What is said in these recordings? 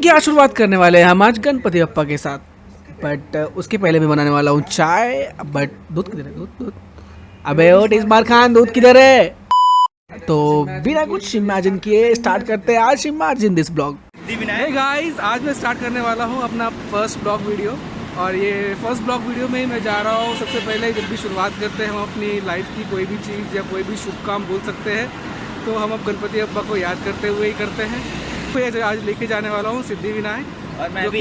क्या शुरुआत करने वाले हैं हम आज गणपति बप्पा के साथ। बट उसके पहले मैं बनाने वाला हूँ चाय। बट दूध किधर है? दूध दूध। अबे ओ टिस्मार खान, दूध किधर है? तो बिना कुछ इमेजिन किए स्टार्ट करते हैं आज imagine this blog. Hey guys, आज मैं स्टार्ट करने वाला हूँ अपना फर्स्ट ब्लॉग वीडियो। और ये फर्स्ट ब्लॉग वीडियो में ही मैं जा रहा हूँ। सबसे पहले जब भी शुरुआत करते हैं हम अपनी लाइफ की कोई भी चीज़ या कोई भी शुभ काम बोल सकते हैं, तो हम अब गणपति बप्पा को याद करते हुए ही करते हैं। तो आज लेके जाने वाला हूँ सिद्धिविनायक। और मैं भी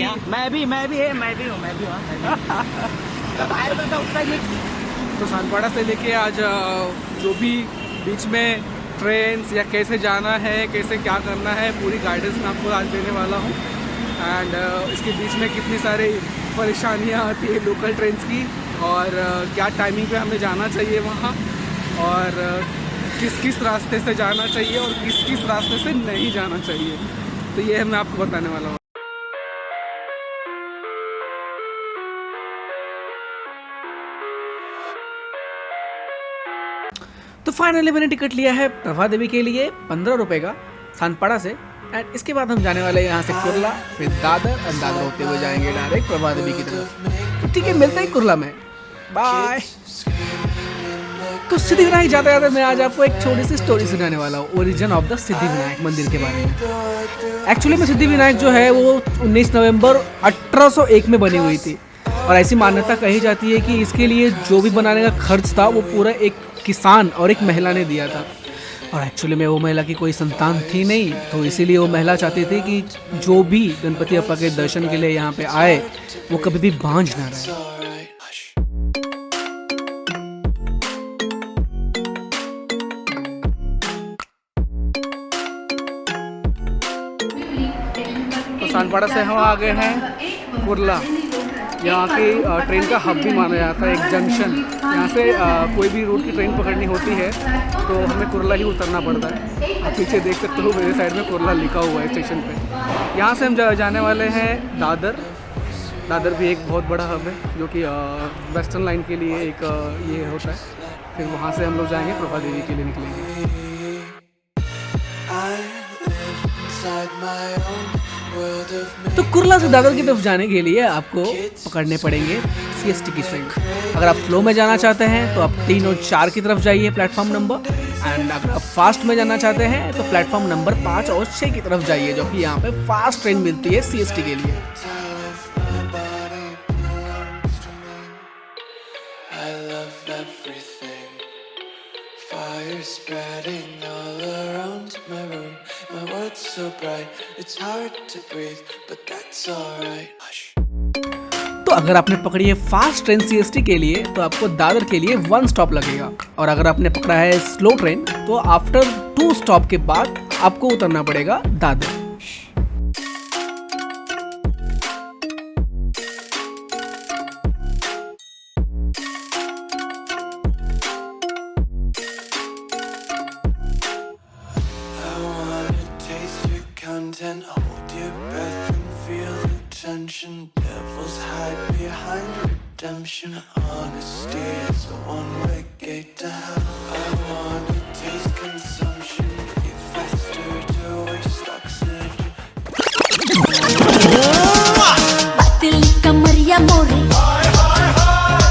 तो सानपाड़ा से लेके आज जो भी बीच में ट्रेन या कैसे जाना है, कैसे क्या करना है, पूरी गाइडेंस मैं आपको आज देने वाला हूँ। एंड इसके बीच में कितनी सारी परेशानियाँ आती है लोकल ट्रेन्स की, और क्या टाइमिंग पे हमें जाना चाहिए वहाँ, और किस किस रास्ते से जाना चाहिए और किस किस रास्ते से नहीं जाना चाहिए। तो ये मैं आपको बताने वाला हूँ। तो फाइनली मैंने टिकट लिया है प्रभा देवी के लिए 15 रुपये का सानपाड़ा से। एंड इसके बाद हम जाने वाले हैं यहाँ से कुर्ला, फिर दादर, और दादर होते हुए जाएंगे डायरेक्ट प्रभा देवी की तरफ। तो ठीक है, मिलते हैं कुर्ला में। बाय। तो सिद्धिविनायक जाते जाते मैं आज आपको एक छोटी सी स्टोरी सुनाने वाला हूँ, ओरिजिन ऑफ द सिद्धिविनायक मंदिर के बारे में। एक्चुअली में सिद्धिविनायक जो है वो 19 नवंबर 1801 में बनी हुई थी। और ऐसी मान्यता कही जाती है कि इसके लिए जो भी बनाने का खर्च था वो पूरा एक किसान और एक महिला ने दिया था। और एक्चुअली में वो महिला की कोई संतान थी नहीं, तो इसीलिए वो महिला चाहती थी कि जो भी गणपति बप्पा के दर्शन के लिए यहाँ पे आए वो कभी भी बांझ ना रहे। तो सानपाड़ा से हम आ गए हैं कुर्ला। यहाँ की ट्रेन का हब भी माना जाता है, एक जंक्शन। यहाँ से कोई भी रूट की ट्रेन पकड़नी होती है तो हमें कुर्ला ही उतरना पड़ता है। आप पीछे देख सकते हो मेरे साइड में कुर्ला लिखा हुआ है स्टेशन पे। यहाँ से हम जाने वाले हैं दादर। दादर भी एक बहुत बड़ा हब है जो कि वेस्टर्न लाइन के लिए एक ये होता है। फिर वहाँ से हम लोग जाएंगे प्रभा देवी के लिए निकलेंगे। तो कुर्ला से दादर की तरफ जाने के लिए आपको पकड़ने पड़ेंगे CST की ट्रेन। अगर आप स्लो में जाना चाहते हैं तो आप 3 और 4 की तरफ जाइए प्लेटफॉर्म नंबर। एंड अगर आप फास्ट में जाना चाहते हैं तो प्लेटफॉर्म नंबर 5 और 6 की तरफ जाइए, जो कि यहाँ पे फास्ट ट्रेन मिलती है CST के लिए। तो अगर आपने पकड़ी है फास्ट ट्रेन CST के लिए तो आपको दादर के लिए 1 स्टॉप लगेगा। और अगर आपने पकड़ा है स्लो ट्रेन तो आफ्टर 2 स्टॉप के बाद आपको उतरना पड़ेगा Dadar. Devils hide behind redemption. Honesty is a one-way gate to hell. I wanna taste consumption. Breathe faster to waste oxygen. Batil kamariya more.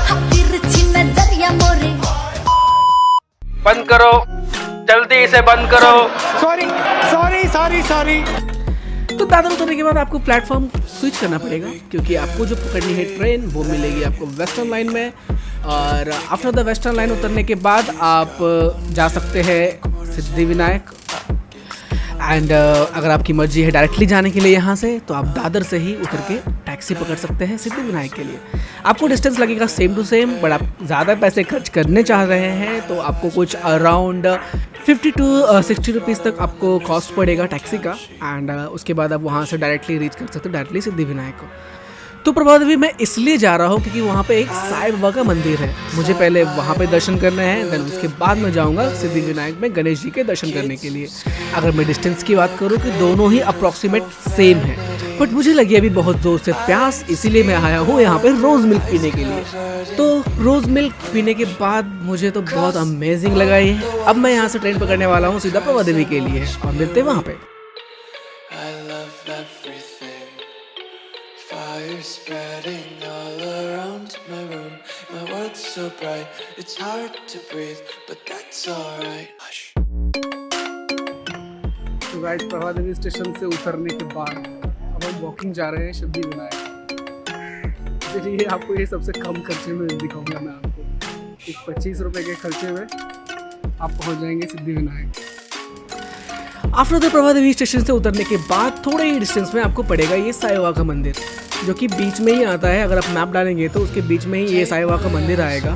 Hatir china jariya more. बंद करो, जल्दी से बंद करो। सॉरी। तो दादर उतरने के बाद आपको प्लेटफॉर्म स्विच करना पड़ेगा, क्योंकि आपको जो पकड़नी है ट्रेन वो मिलेगी आपको वेस्टर्न लाइन में। और आफ्टर द वेस्टर्न लाइन उतरने के बाद आप जा सकते हैं सिद्धिविनायक। एंड अगर आपकी मर्जी है डायरेक्टली जाने के लिए यहाँ से, तो आप दादर से ही उतर के टैक्सी पकड़ सकते हैं सिद्धिविनायक के लिए। आपको डिस्टेंस लगेगा सेम टू सेम, बट आप ज़्यादा पैसे खर्च करने चाह रहे हैं तो आपको कुछ अराउंड 50 to 60 रुपीज़ तक आपको कॉस्ट पड़ेगा टैक्सी का। एंड उसके बाद आप वहाँ से डायरेक्टली रीच कर सकते हो डायरेक्टली सिद्धिविनायक को। तो प्रभा देवी मैं इसलिए जा रहा हूँ क्योंकि वहाँ पे एक साईं बाबा का मंदिर है। मुझे पहले वहाँ पे दर्शन करने हैं, देन उसके बाद मैं जाऊँगा सिद्धिविनायक में गणेश जी के दर्शन करने के लिए। अगर मैं डिस्टेंस की बात करूँ कि दोनों ही अप्रॉक्सीमेट सेम है, बट मुझे लगी अभी बहुत ज़ोर से प्यास, इसीलिए मैं आया हूँ यहाँ पे रोज़ मिल्क पीने के लिए। तो रोज़ मिल्क पीने के बाद मुझे तो बहुत अमेजिंग लगा ये। अब मैं यहाँ से ट्रेन पकड़ने वाला हूँ सीधा प्रभा देवी के लिए, और मिलते हैं वहाँ पे। I love everything. fire spreading all around my room. My world's so bright, it's hard to breathe, but that's alright. Hush. तो गाइस प्रभा देवी स्टेशन से उतरने के बाद अब हम वॉकिंग जा रहे हैं सिद्धिविनायक। चलिए आपको ये सबसे कम खर्चे में दिखाऊंगा मैं आपको। एक 25 रुपये के खर्चे में आप पहुंच जाएंगे Siddhivinayak. After the Prabha Devi station से उतरने के बाद थोड़े ही डिस्टेंस में आपको पड़ेगा ये साईं बाबा का मंदिर, जो कि बीच में ही आता है। अगर आप मैप डालेंगे तो उसके बीच में ही ये साईं बाबा का मंदिर आएगा,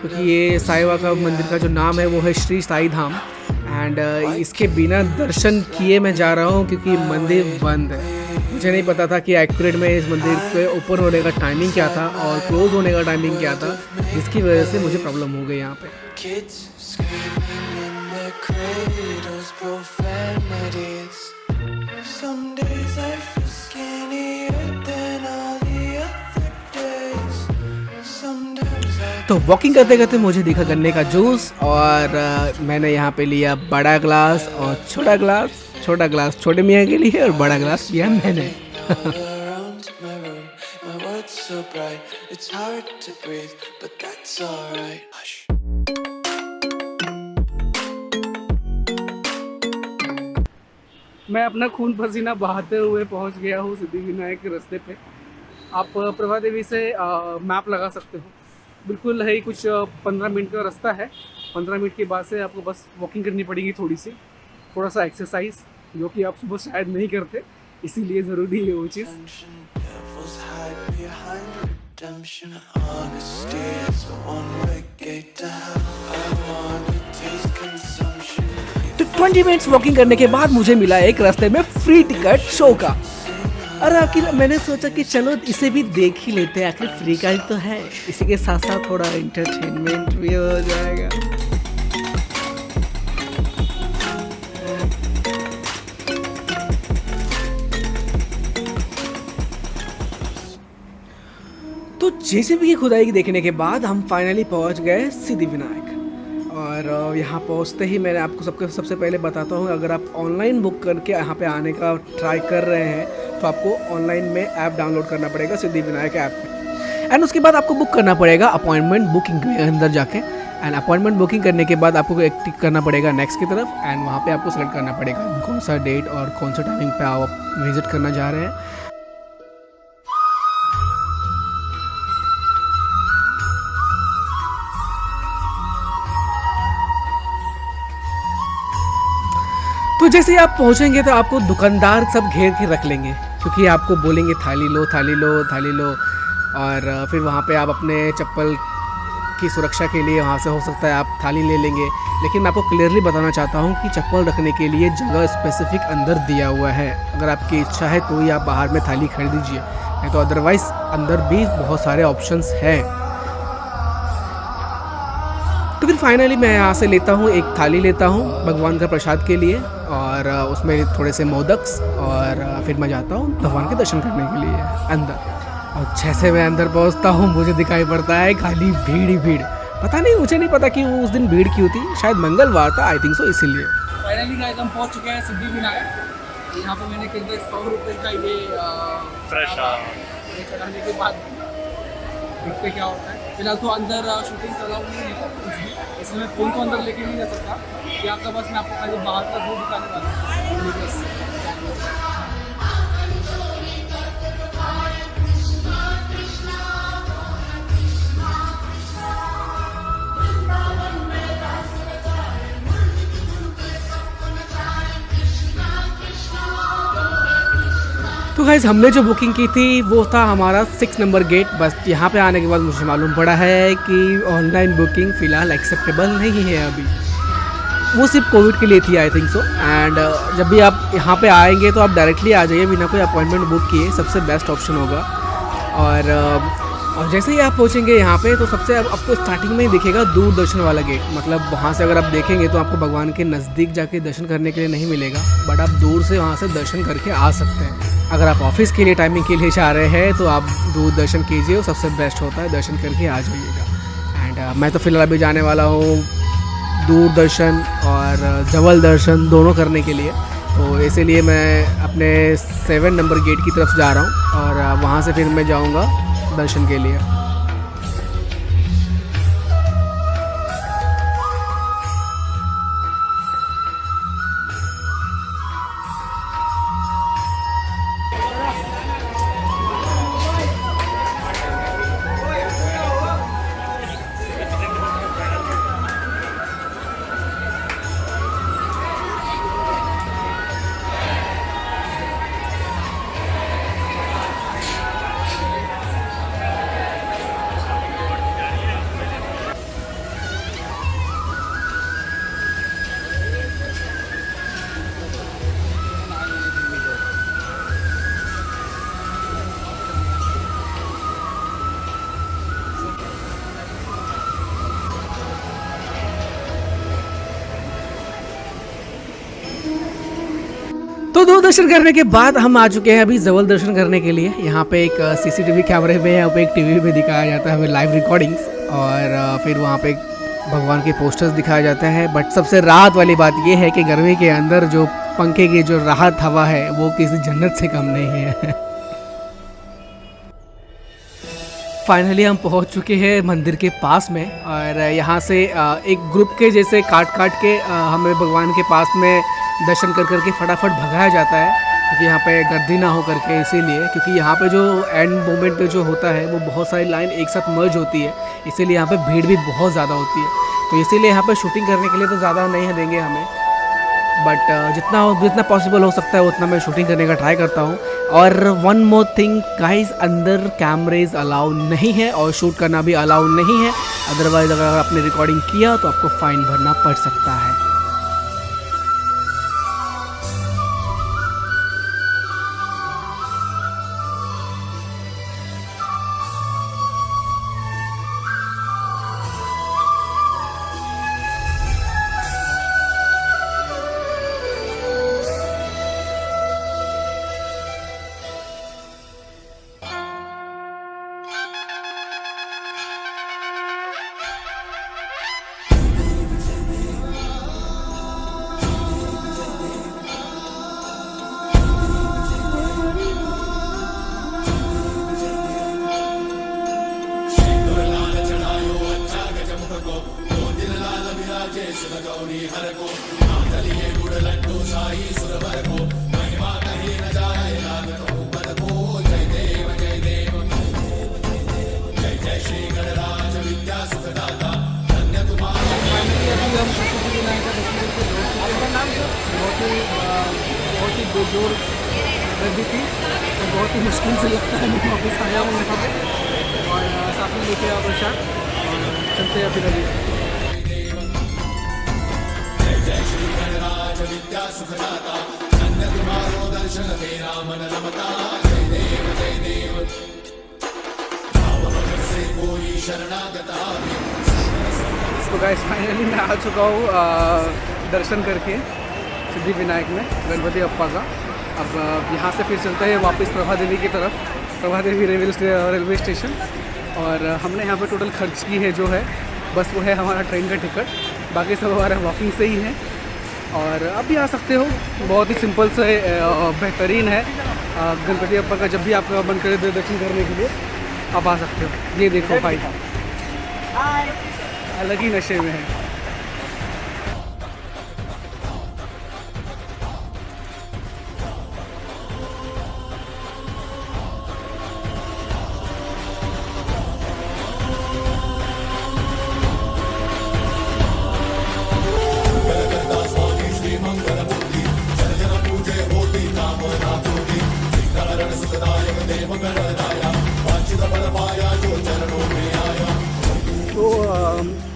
क्योंकि ये साईं बाबा का मंदिर का जो नाम है वो है श्री साई धाम। एंड इसके बिना दर्शन किए मैं जा रहा हूँ क्योंकि मंदिर बंद है। मुझे नहीं पता था कि एक्यूरेट में इस मंदिर के ओपन होने का टाइमिंग क्या था और क्लोज होने का टाइमिंग क्या था, जिसकी वजह से मुझे प्रॉब्लम हो गई यहाँ पे। Kids screaming in their cradles, profanities. Some days I feel skinnier than all the other days. Sometimes I तो वॉकिंग करते करते मुझे दिखा गन्ने का जूस और मैंने यहाँ पे लिया बड़ा ग्लास और छोटा ग्लास। छोटा ग्लास छोटे मियाँ के लिए और बड़ा ग्लास लिया मैंने। all around my room. My world's so bright, it's hard to breathe, but that's alright. Hush. मैं अपना खून पसीना बहाते हुए पहुंच गया हूँ सिद्धिविनायक के रास्ते पे। आप प्रभा देवी से मैप लगा सकते हो। बिल्कुल है ही कुछ 15 मिनट का रास्ता है। 15 मिनट के बाद से आपको बस वॉकिंग करनी पड़ेगी, थोड़ा सा एक्सरसाइज, जो कि आप सुबह शायद नहीं करते, इसीलिए ज़रूरी है वो चीज़। Devils hide behind redemption. Honesty is a one-way gate to hell. I wanna taste consumption. तो 20 मिनट्स वॉकिंग करने के बाद मुझे मिला एक रास्ते में फ्री टिकट शो का। और आखिर मैंने सोचा कि चलो इसे भी देख ही लेते हैं, आखिर फ्री का ही तो है, इसी के साथ साथ थोड़ा एंटरटेनमेंट भी हो जाएगा। तो जेसीबी की खुदाई देखने के बाद हम फाइनली पहुंच गए सिद्धिविनायक। और यहाँ पहुँचते ही मैंने आपको सबसे पहले बताता हूँ, अगर आप ऑनलाइन बुक करके यहाँ पे आने का ट्राई कर रहे हैं तो आपको ऑनलाइन में ऐप डाउनलोड करना पड़ेगा सिद्धिविनायक ऐप में। एंड उसके बाद आपको बुक करना पड़ेगा अपॉइंटमेंट बुकिंग के अंदर जाके। एंड अपॉइंटमेंट बुकिंग करने के बाद आपको एक टिक करना पड़ेगा नेक्स्ट की तरफ। एंड वहाँ पे आपको सेलेक्ट करना पड़ेगा कौन सा डेट और कौन सा टाइमिंग पे आप विजिट करना जा रहे हैं। तो जैसे ही आप पहुंचेंगे तो आपको दुकानदार सब घेर के रख लेंगे, क्योंकि आपको बोलेंगे थाली लो थाली लो थाली लो। और फिर वहाँ पे आप अपने चप्पल की सुरक्षा के लिए वहाँ से हो सकता है आप थाली ले लेंगे। लेकिन मैं आपको क्लियरली बताना चाहता हूँ कि चप्पल रखने के लिए जगह स्पेसिफिक अंदर दिया हुआ है। अगर आपकी इच्छा है तो ही आप बाहर में थाली खरीद लीजिए, नहीं तो अदरवाइज़ अंदर भी बहुत सारे ऑप्शंस हैं। तो फिर फाइनली मैं यहाँ से लेता हूँ, एक थाली लेता हूँ भगवान का प्रसाद के लिए, और उसमें थोड़े से मोदक्स, और फिर मैं जाता हूँ भगवान के दर्शन करने के लिए अंदर। और जैसे मैं अंदर पहुँचता हूँ मुझे दिखाई पड़ता है खाली भीड़ ही भीड़। पता नहीं, मुझे नहीं पता कि उस दिन भीड़ क्यों थी, शायद मंगलवार था, आई थिंक सो, इसीलिए। फाइनली गाइस हम पहुँच चुके हैं सिद्धिविनायक। यहाँ पे मैंने करीब 100 रुपये का ये प्रसाद चढ़ाने के बाद देखते क्या होता है। फिलहाल तो अंदर शूटिंग चला हुई नहीं है कुछ भी, इसलिए मैं फ़ोन को अंदर लेके नहीं जा सकता। ये आपका बस मैं आपको खाली बाहर का व्यू दिखाने वाला हूँ। तो गाइस हमने जो बुकिंग की थी वो था हमारा 6 नंबर गेट। बस यहाँ पे आने के बाद मुझे मालूम पड़ा है कि ऑनलाइन बुकिंग फ़िलहाल एक्सेप्टेबल नहीं है अभी। वो सिर्फ कोविड के लिए थी, आई थिंक सो। एंड जब भी आप यहाँ पे आएंगे तो आप डायरेक्टली आ जाइए बिना कोई अपॉइंटमेंट बुक किए, सबसे बेस्ट ऑप्शन होगा। और जैसे ही आप पहुँचेंगे यहाँ पे तो सबसे आपको स्टार्टिंग में ही दिखेगा दूरदर्शन वाला गेट। मतलब वहाँ से अगर आप देखेंगे तो आपको भगवान के नज़दीक जाके दर्शन करने के लिए नहीं मिलेगा, बट आप दूर से वहाँ से दर्शन करके आ सकते हैं। अगर आप ऑफिस के लिए टाइमिंग के लिए जा रहे हैं तो आप दूर दर्शन कीजिए, वो सबसे बेस्ट होता है, दर्शन करके आ जाइएगा। एंड मैं तो फिलहाल अभी जाने वाला हूँ दूरदर्शन और जबल दर्शन दोनों करने के लिए। तो इसीलिए मैं अपने 7 नंबर गेट की तरफ जा रहा हूँ और वहाँ से फिर मैं जाऊँगा दर्शन के लिए। तो दो दर्शन करने के बाद हम आ चुके हैं अभी जबल दर्शन करने के लिए। यहाँ पे एक सीसीटीवी कैमरे में, यहाँ पे एक टीवी में दिखाया जाता है हमें लाइव रिकॉर्डिंग्स, और फिर वहाँ पे भगवान के पोस्टर्स दिखाए जाते हैं। बट सबसे राहत वाली बात ये है कि गर्मी के अंदर जो पंखे की जो राहत हवा है वो किसी जन्नत से कम नहीं है। फाइनली हम पहुंच चुके हैं मंदिर के पास में, और यहाँ से एक ग्रुप के जैसे काट के हमें भगवान के पास में दर्शन कर करके फटाफट भगाया जाता है, क्योंकि यहाँ पे गर्दी ना हो करके। इसीलिए क्योंकि यहाँ पे जो एंड मोमेंट पे जो होता है वो बहुत सारी लाइन एक साथ मर्ज होती है, इसीलिए यहाँ पे भीड़ भी बहुत ज़्यादा होती है। तो इसीलिए यहाँ पे शूटिंग करने के लिए तो ज़्यादा नहीं देंगे हमें, बट जितना पॉसिबल हो सकता है उतना मैं शूटिंग करने का ट्राई करता हूँ। और वन मोर थिंग गाइस, अंदर कैमरेज अलाउ नहीं है और शूट करना भी अलाउ नहीं है, अदरवाइज़ अगर आपने रिकॉर्डिंग किया तो आपको फ़ाइन भरना पड़ सकता है। बहुत ही बेजोर गर्दी थी, तो बहुत ही मुश्किल से लगता है मैं वापस आया हूँ यहाँ पे, और साथ में लेके आओ प्रसाद और चलते हैं अभी अभी। तो गाइस फाइनली मैं आ चुका हूँ दर्शन करके सिद्धि विनायक में गणपति अप्पा का। अब यहाँ से फिर चलते हैं वापस प्रभा देवी की तरफ, प्रभा देवी रेलवे स्टेशन। और हमने यहाँ पे टोटल खर्च की है जो है, बस वो है हमारा ट्रेन का टिकट, बाकी सब हमारा वॉकिंग से ही है। और अब भी आ सकते हो, बहुत ही सिंपल से बेहतरीन है। गणपति अप्पा का जब भी आपका मन करे दर्शन करने के लिए आप आ सकते हो। ये देखो भाई, अलग ही नशे में है।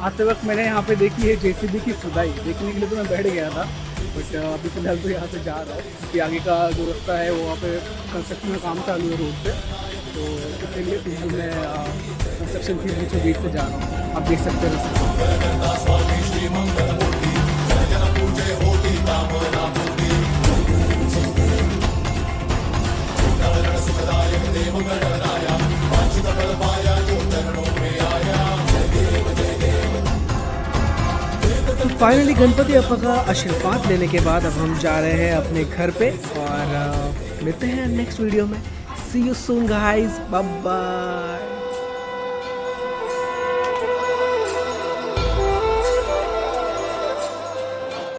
आते वक्त मैंने यहाँ पे देखी है जेसीबी की खुदाई, देखने के लिए तो मैं बैठ गया था, बट अभी फिलहाल तो यहाँ से जा रहा हूँ क्योंकि आगे का जो रास्ता है वो वहाँ पे कंस्ट्रक्शन का काम चालू है रोड पे, तो इसलिए फिलहाल मैं कंस्ट्रक्शन के बीचों बीच से जा रहा हूँ। आप देख सकते हैं फाइनली गणपति अप्पा का आशीर्वाद लेने के बाद अब हम जा रहे हैं अपने घर पे और मिलते हैं नेक्स्ट वीडियो में। See you soon guys, bye bye.